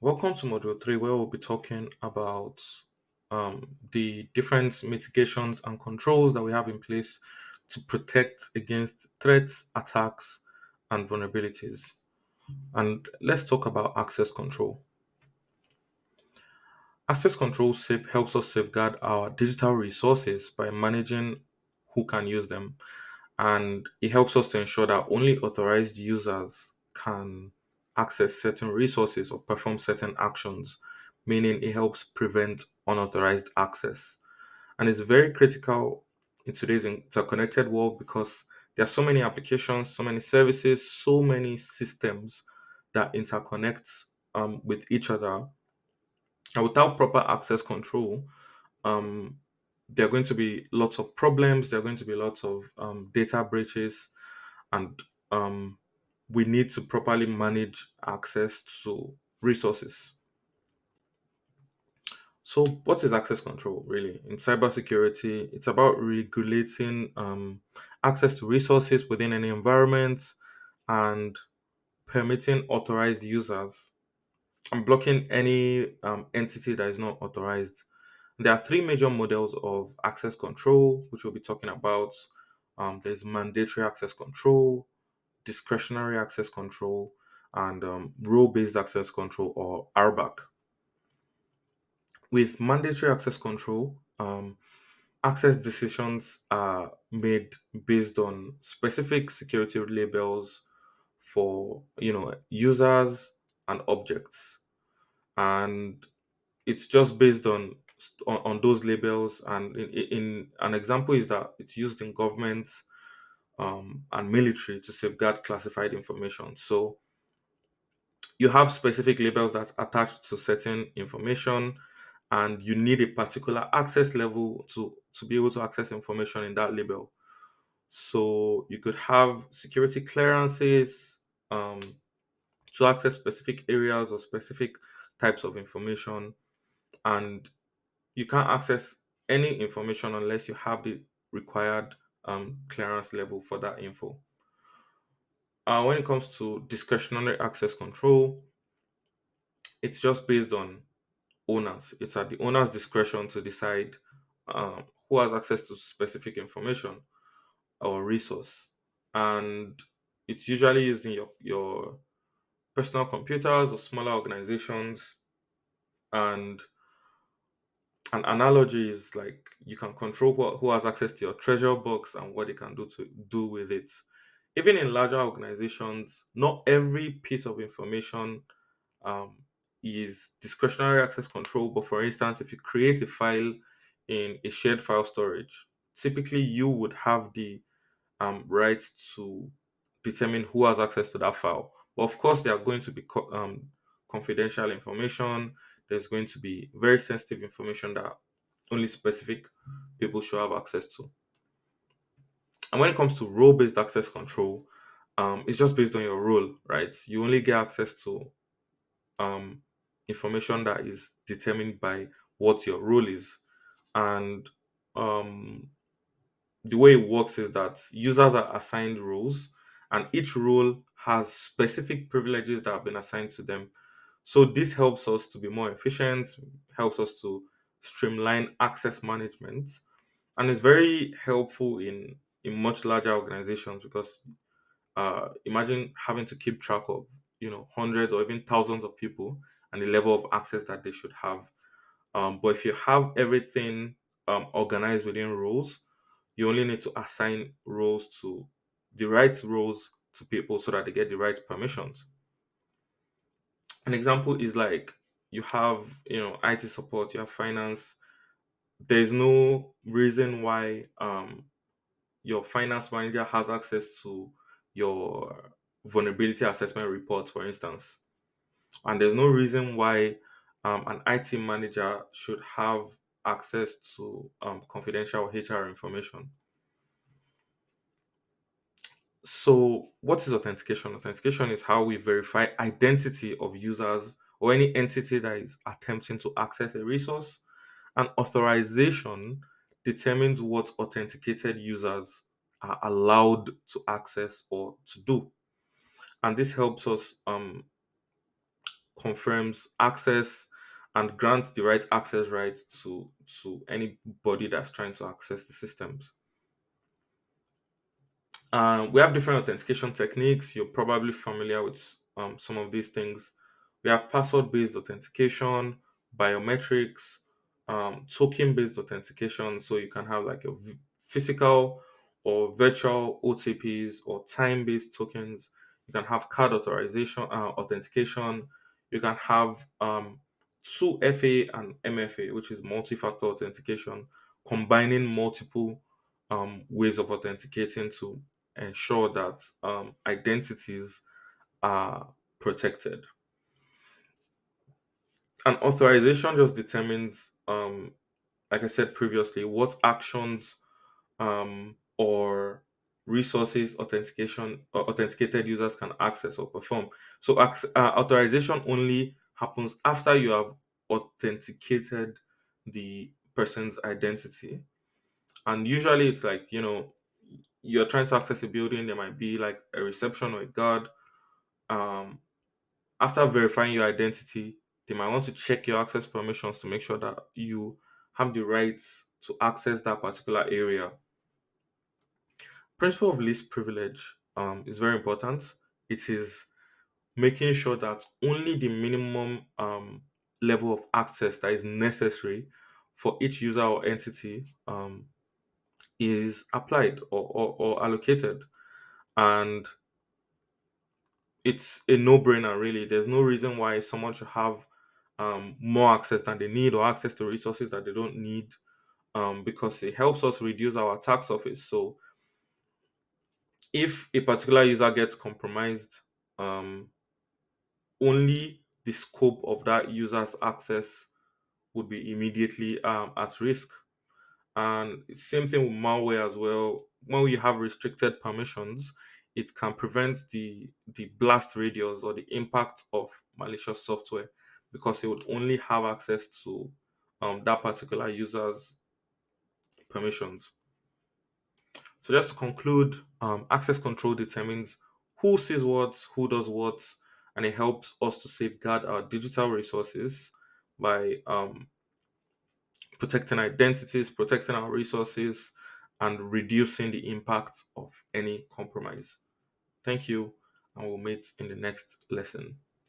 Welcome to Module 3, where we'll be talking about the different mitigations and controls that we have in place to protect against threats, attacks, and vulnerabilities. And let's talk about access control. Access control helps us safeguard our digital resources by managing who can use them, and it helps us to ensure that only authorized users can access certain resources or perform certain actions, meaning it helps prevent unauthorized access. And it's very critical in today's interconnected world because there are so many applications, so many services, so many systems that interconnect with each other. And without proper access control, um, there are going to be lots of problems, there are going to be lots of data breaches, and um, we need to properly manage access to resources. So, what is access control really? In cybersecurity, it's about regulating access to resources within any environment and permitting authorized users and blocking any entity that is not authorized. There are three major models of access control, which we'll be talking about. There's mandatory access control, discretionary access control, and role-based access control, or RBAC. With mandatory access control, access decisions are made based on specific security labels for users and objects, and it's just based on those labels. And in an example is that it's used in government and military to safeguard classified information. So you have specific labels that's attached to certain information, and you need a particular access level to be able to access information in that label. So you could have security clearances um, to access specific areas or specific types of information, and you can't access any information unless you have the required clearance level for that info. When it comes to discretionary access control, it's just based on owners. It's at the owner's discretion to decide who has access to specific information or resource, and it's usually used in your personal computers or smaller organizations. And an analogy is like you can control who has access to your treasure box and what they can do with it. Even in larger organizations, not every piece of information um, is discretionary access control. But for instance, if you create a file in a shared file storage, typically you would have the right to determine who has access to that file. But of course, there are going to be confidential information. There's going to be very sensitive information that only specific people should have access to. And when it comes to role-based access control, it's just based on your role, right? You only get access to um, information that is determined by what your role is. And um, the way it works is that users are assigned roles, and each role has specific privileges that have been assigned to them. So this helps us to be more efficient, helps us to streamline access management, and it's very helpful in much larger organizations because imagine having to keep track of hundreds or even thousands of people and the level of access that they should have. But if you have everything organized within roles, you only need to assign roles to the right roles to people so that they get the right permissions. An example is like you have IT support, you have finance. There's no reason why your finance manager has access to your vulnerability assessment report, for instance. And there's no reason why an IT manager should have access to confidential HR information. So, what is authentication? Authentication is how we verify identity of users or any entity that is attempting to access a resource. And authorization determines what authenticated users are allowed to access or to do. And this helps us confirms access and grants the right access rights to anybody that's trying to access the systems. We have different authentication techniques. You're probably familiar with some of these things. We have password based authentication, biometrics, token based authentication. So you can have like a physical or virtual OTPs or time based tokens. You can have card authorization, authentication. You can have 2FA and MFA, which is multi factor authentication, combining multiple ways of authenticating to ensure that identities are protected. An authorization just determines, like I said previously, what actions or resources authenticated users can access or perform. So authorization only happens after you have authenticated the person's identity, and usually it's like, you're trying to access a building, there might be like a reception or a guard. um After verifying your identity, they might want to check your access permissions to make sure that you have the rights to access that particular area. Principle of least privilege is very important. It is making sure that only the minimum level of access that is necessary for each user or entity is applied or allocated. And it's a no-brainer, really. There's no reason why someone should have more access than they need, or access to resources that they don't need, because it helps us reduce our attack surface. So if a particular user gets compromised, um, only the scope of that user's access would be immediately at risk. And same thing with malware as well. When we have restricted permissions, it can prevent the blast radius or the impact of malicious software, because it would only have access to that particular user's permissions. So just to conclude, access control determines who sees what, who does what, and it helps us to safeguard our digital resources by protecting identities, protecting our resources, and reducing the impact of any compromise. Thank you, and we'll meet in the next lesson.